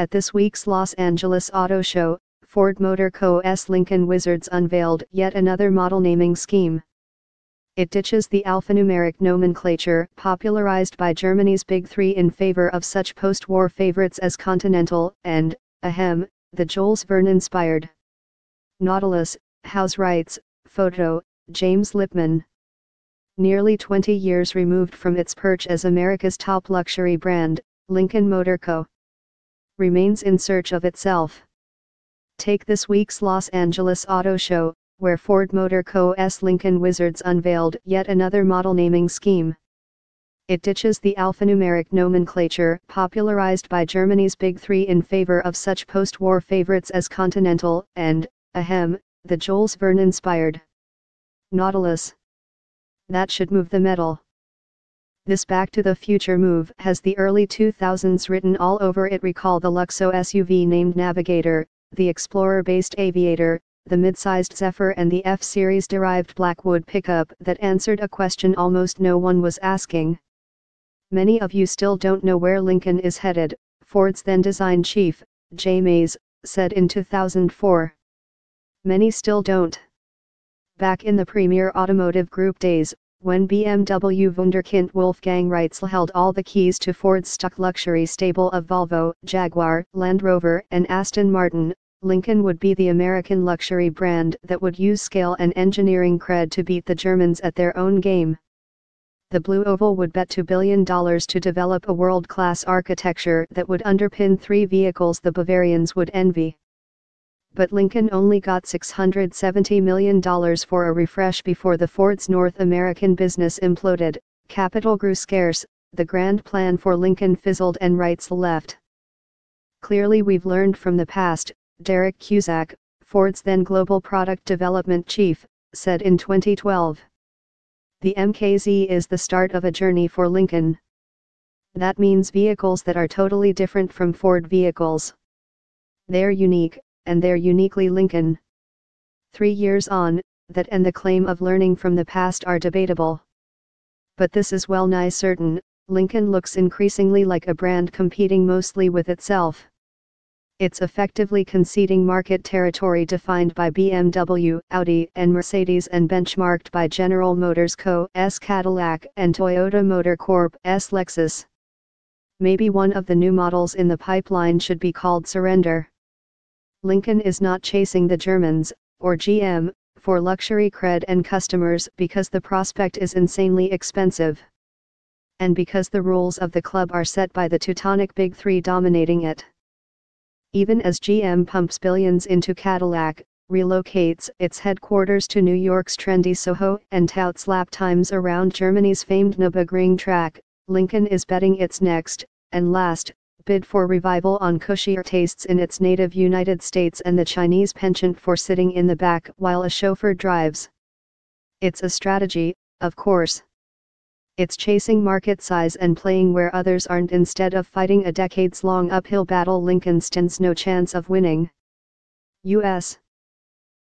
At this week's Los Angeles Auto Show, Ford Motor Co.'s Lincoln Wizards unveiled yet another model naming scheme. It ditches the alphanumeric nomenclature popularized by Germany's Big Three in favor of such post-war favorites as Continental and, the Jules Verne-inspired Nautilus. House writes, photo, James Lipman. Nearly 20 years removed from its perch as America's top luxury brand, Lincoln Motor Co. remains in search of itself. Take this week's Los Angeles Auto Show, where Ford Motor Co.'s Lincoln Wizards unveiled yet another model naming scheme. It ditches the alphanumeric nomenclature popularized by Germany's Big Three in favor of such post-war favorites as Continental and, the Jules Verne-inspired Nautilus. That should move the metal. This Back to the Future move has the early 2000s written all over it. Recall the Luxo SUV named Navigator, the Explorer-based Aviator, the mid-sized Zephyr and the F-Series derived Blackwood pickup that answered a question almost no one was asking. Many of you still don't know where Lincoln is headed, Ford's then design chief, Jay Mays, said in 2004. Many still don't. Back in the Premier Automotive Group days, when BMW wunderkind Wolfgang Reitzel held all the keys to Ford's stuck luxury stable of Volvo, Jaguar, Land Rover and Aston Martin, Lincoln would be the American luxury brand that would use scale and engineering cred to beat the Germans at their own game. The Blue Oval would bet $2 billion to develop a world-class architecture that would underpin 3 vehicles the Bavarians would envy. But Lincoln only got $670 million for a refresh before the Ford's North American business imploded, capital grew scarce, the grand plan for Lincoln fizzled and Reitzel left. Clearly we've learned from the past, Derek Cusack, Ford's then global product development chief, said in 2012. The MKZ is the start of a journey for Lincoln. That means vehicles that are totally different from Ford vehicles. They're unique, and they're uniquely Lincoln. 3 years on, that and the claim of learning from the past are debatable. But this is well nigh certain, Lincoln looks increasingly like a brand competing mostly with itself. It's effectively conceding market territory defined by BMW, Audi and Mercedes and benchmarked by General Motors Co.'s Cadillac and Toyota Motor Corp.'s Lexus. Maybe one of the new models in the pipeline should be called Surrender. Lincoln is not chasing the Germans, or GM, for luxury cred and customers because the prospect is insanely expensive. And because the rules of the club are set by the Teutonic Big Three dominating it. Even as GM pumps billions into Cadillac, relocates its headquarters to New York's trendy Soho and touts lap times around Germany's famed Nürburgring track, Lincoln is betting its next, and last, bid for revival on cushier tastes in its native United States and the Chinese penchant for sitting in the back while a chauffeur drives. It's a strategy, of course. It's chasing market size and playing where others aren't instead of fighting a decades-long uphill battle Lincoln stands no chance of winning. U.S.